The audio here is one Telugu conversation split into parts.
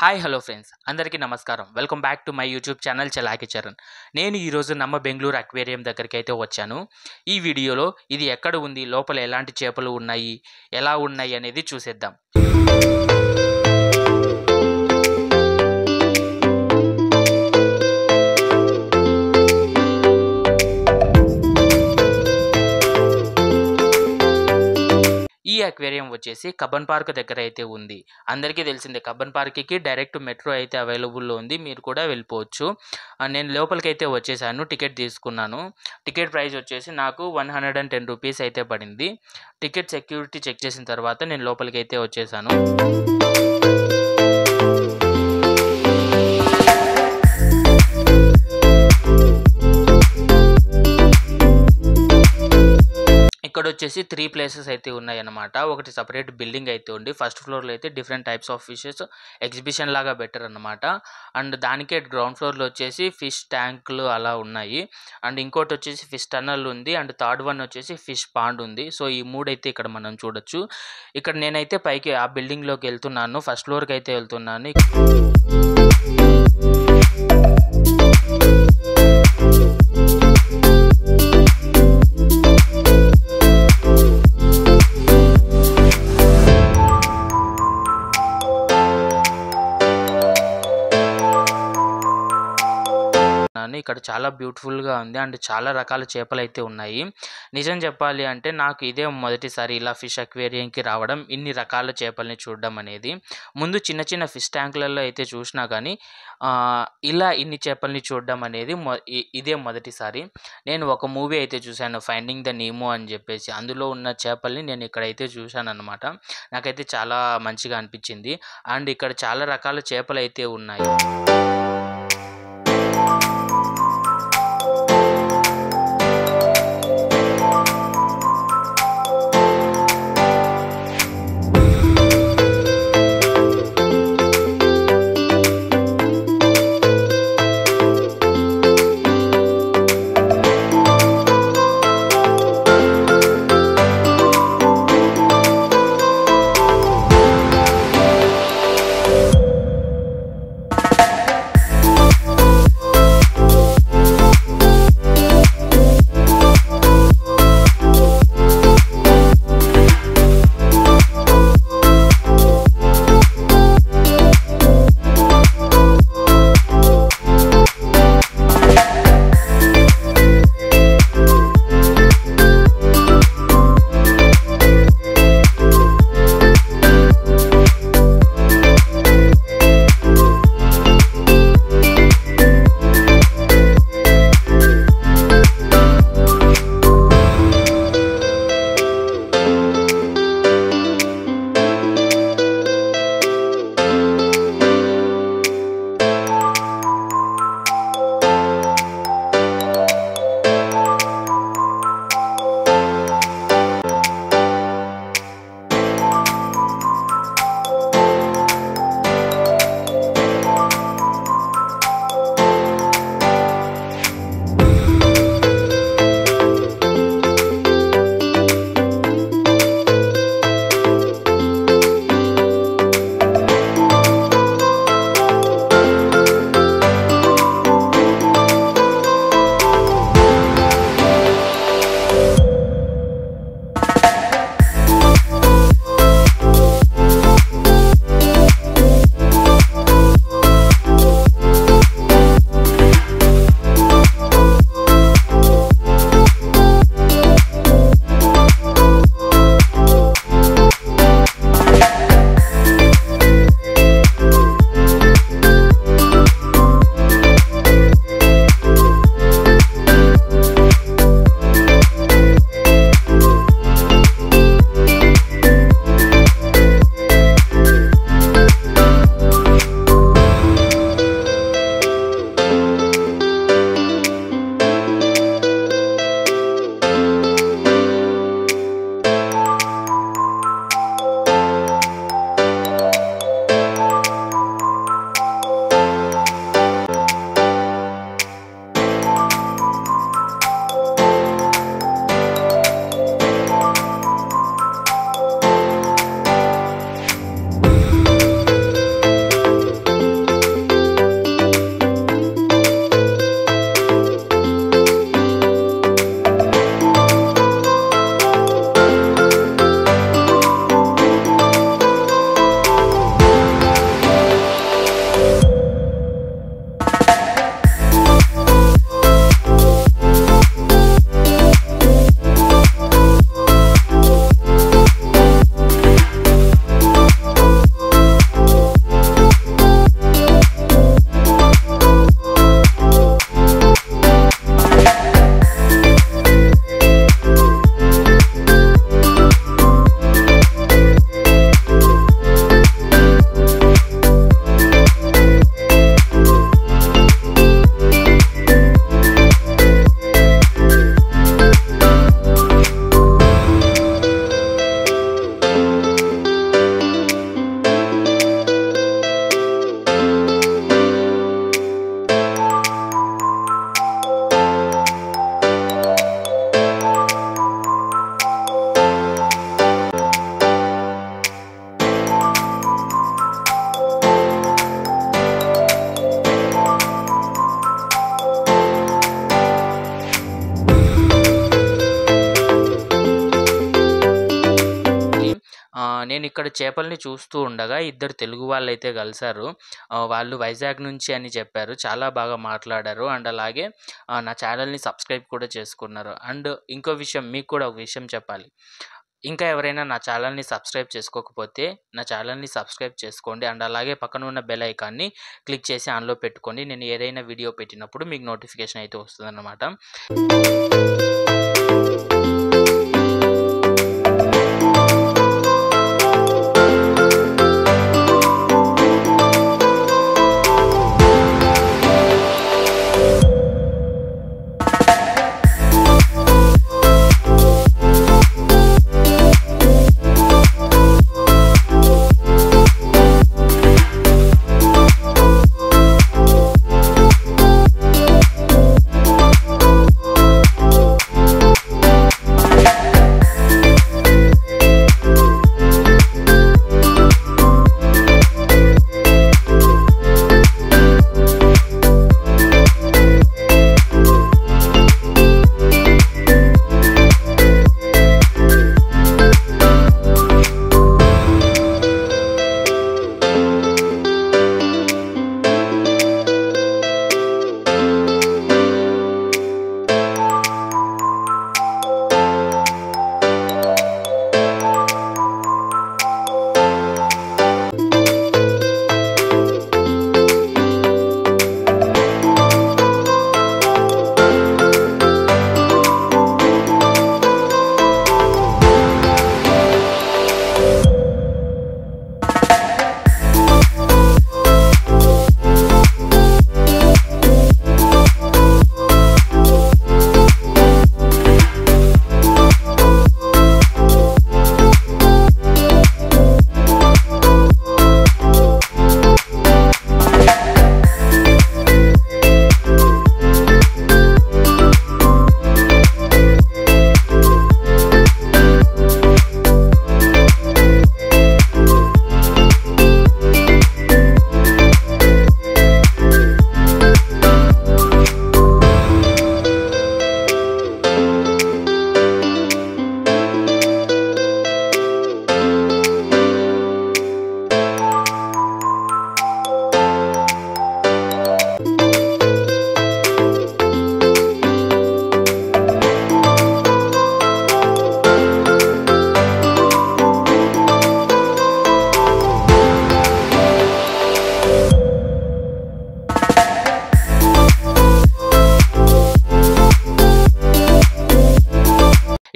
హాయ్ హలో ఫ్రెండ్స్ అందరికీ నమస్కారం. Welcome back to my YouTube channel Chalaki Charan. నేను ఈరోజు నమ్మ బెంగళూరు అక్వేరియం దగ్గరికి అయితే వచ్చాను. ఈ వీడియోలో ఇది ఎక్కడ ఉంది, లోపల ఎలాంటి చేపలు ఉన్నాయి, ఎలా ఉన్నాయి అనేది చూసేద్దాం. ఈ అక్వేరియం వచ్చేసి కబ్బన్ పార్క్ దగ్గర అయితే ఉంది. అందరికీ తెలిసిందే, కబ్బన్ పార్క్కి డైరెక్ట్ మెట్రో అయితే అవైలబుల్లో ఉంది, మీరు కూడా వెళ్ళిపోవచ్చు. నేను లోపలికి అయితే వచ్చేసాను, టికెట్ తీసుకున్నాను. టికెట్ ప్రైస్ వచ్చేసి నాకు 110 రూపీస్ అయితే పడింది. టికెట్ సెక్యూరిటీ చెక్ చేసిన తర్వాత నేను లోపలికి అయితే వచ్చేసాను. ఇక్కడ వచ్చేసి 3 ప్లేసెస్ అయితే ఉన్నాయన్నమాట. ఒకటి సపరేట్ బిల్డింగ్ అయితే ఉంది. ఫస్ట్ ఫ్లోర్లో అయితే different types of fishes exhibition లాగా బెటర్ అన్నమాట. అండ్ దానికే గ్రౌండ్ ఫ్లోర్లో వచ్చేసి ఫిష్ ట్యాంకులు అలా ఉన్నాయి. అండ్ ఇంకోటి వచ్చేసి ఫిష్ టన్నల్ ఉంది. అండ్ థర్డ్ వన్ వచ్చేసి ఫిష్ పాండ్ ఉంది. సో ఈ మూడైతే ఇక్కడ మనం చూడొచ్చు. ఇక్కడ నేనైతే పైకి ఆ బిల్డింగ్లోకి వెళ్తున్నాను, ఫస్ట్ ఫ్లోర్కి అయితే వెళ్తున్నాను. ఇక్కడ చాలా బ్యూటిఫుల్గా ఉంది అండ్ చాలా రకాల చేపలు అయితే ఉన్నాయి. నిజం చెప్పాలి అంటే నాకు ఇదే మొదటిసారి ఇలా ఫిష్ అక్వేరియంకి రావడం, ఇన్ని రకాల చేపల్ని చూడడం అనేది. ముందు చిన్న చిన్న ఫిష్ ట్యాంకులలో అయితే చూసినా కానీ ఇలా ఇన్ని చేపల్ని చూడడం అనేది ఇదే మొదటిసారి. నేను ఒక మూవీ అయితే చూశాను, ఫైండింగ్ ద నీమో అని చెప్పేసి. అందులో ఉన్న చేపల్ని నేను ఇక్కడైతే చూశాను అనమాట. నాకైతే చాలా మంచిగా అనిపించింది. అండ్ ఇక్కడ చాలా రకాల చేపలు అయితే ఉన్నాయి. నేనిక్కడ చేపల్ని చూస్తూ ఉండగా ఇద్దరు తెలుగు వాళ్ళైతే కలిసారు. వాళ్ళు వైజాగ్ నుంచి అని చెప్పారు. చాలా బాగా మాట్లాడారు. అండ్ అలాగే నా ఛానల్‌ని సబ్స్క్రైబ్ కూడా చేసుకున్నారు. అండ్ ఇంకో విషయం మీకు కూడా ఒక విషయం చెప్పాలి. ఇంకా ఎవరైనా నా ఛానల్‌ని సబ్స్క్రైబ్ చేసుకోకపోతే నా ఛానల్‌ని సబ్స్క్రైబ్ చేసుకోండి. అండ్ అలాగే పక్కన ఉన్న బెల్ ఐకాన్‌ని క్లిక్ చేసి ఆన్‌లో పెట్టుకోండి. నేను ఏదైనా వీడియో పెట్టినప్పుడు మీకు నోటిఫికేషన్ అయితే వస్తదన్నమాట.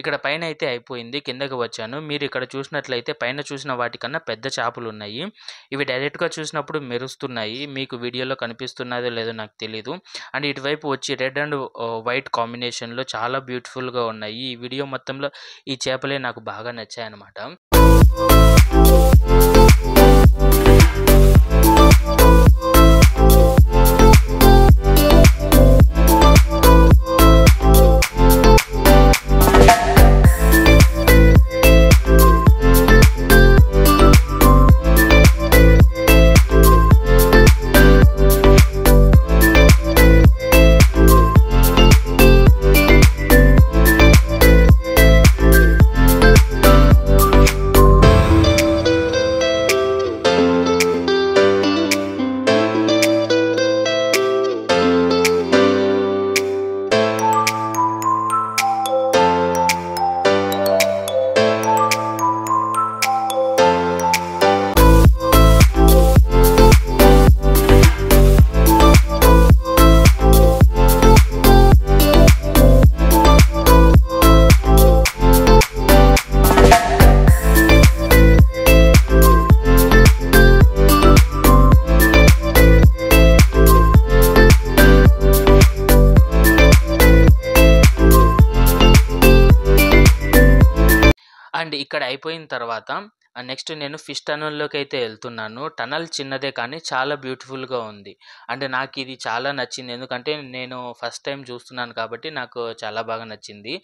ఇక్కడ పైనైతే అయిపోయింది. కిందకి వచ్చాను. మీరిక్కడ చూసినట్లయితే పైన చూసిన వాటికన్నా పెద్ద చేపలున్నాయి. ఇవి డైరెక్ట్‌గా చూసినప్పుడు మెరుస్తున్నాయి. మీకు వీడియోలో కనిపిస్తున్నదో లేదో నాకు తెలీదు. అండ్ ఇటువైపు వచ్చి రెడ్ అండ్ వైట్ కాంబినేషన్‌లో చాలా బ్యూటిఫుల్‌గా ఉన్నాయి. ఈ వీడియో మొత్తంలో ఈ చేపలే నాకు బాగా నచ్చాయన్నమాట. అండ్ ఇక్కడ అయిపోయిన తర్వాత నెక్స్ట్ నేను ఫిష్ టనల్‌లోకైతే ఎళ్తున్నాను. టనల్ చిన్నదే కానీ చాలా బ్యూటిఫుల్‌గా ఉంది. అంటే నాకిది చాలా నచ్చింది. ఎందుకంటే నేను ఫస్ట్ టైమ్ చూస్తున్నాను కాబట్టి నాకు చాలా బాగా నచ్చింది.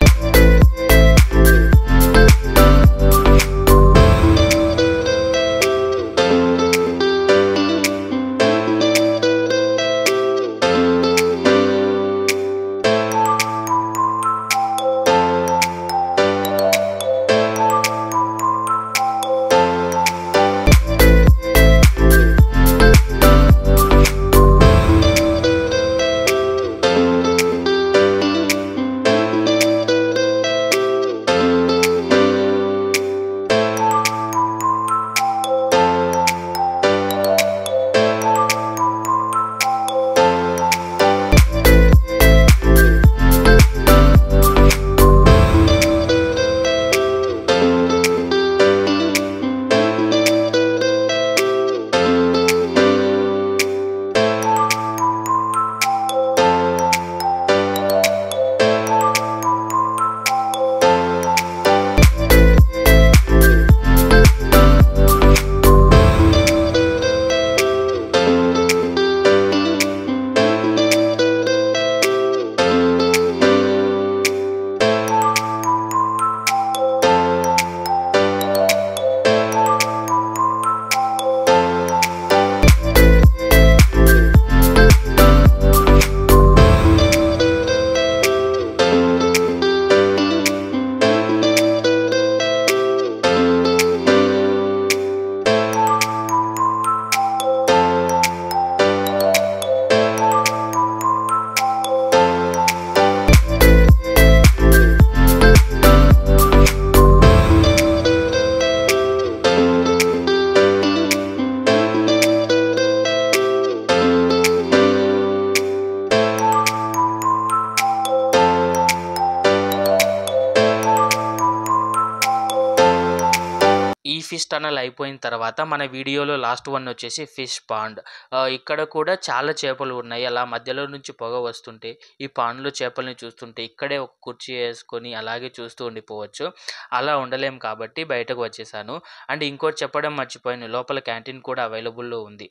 ఫిష్ టనల్ అయిపోయిన తర్వాత మన వీడియోలో లాస్ట్ వన్ వచ్చేసి ఫిష్ పాండ్. ఇక్కడ కూడా చాలా చేపలు ఉన్నాయి. అలా మధ్యలో నుంచి పొగ వస్తుంటే ఈ పాండ్‌లో చేపల్ని చూస్తుంటే ఇక్కడే ఒక కుర్చీ ఏసుకొని అలాగే చూస్తూ ఉండిపోవచ్చు. అలా ఉండలేం కాబట్టి బయటకు వచ్చేసాను. అండ్ ఇంకోటి చెప్పడం మర్చిపోయాను. లోపల క్యాంటీన్ కూడా అవైలబుల్‌లో ఉంది.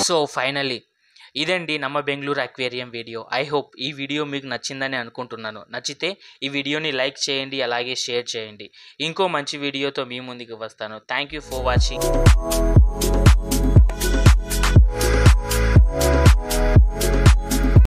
సో ఫైనల్లీ ఇదండి ನಮ್ಮ Bengaluru aquarium video. I hope ఈ వీడియో మీకు నచ్చిందని అనుకుంటున్నాను. నచ్చితే ఈ వీడియోని లైక్ చేయండి, అలాగే షేర్ చేయండి. ఇంకో మంచి వీడియోతో మీ ముందుకు వస్తాను. Thank you for watching.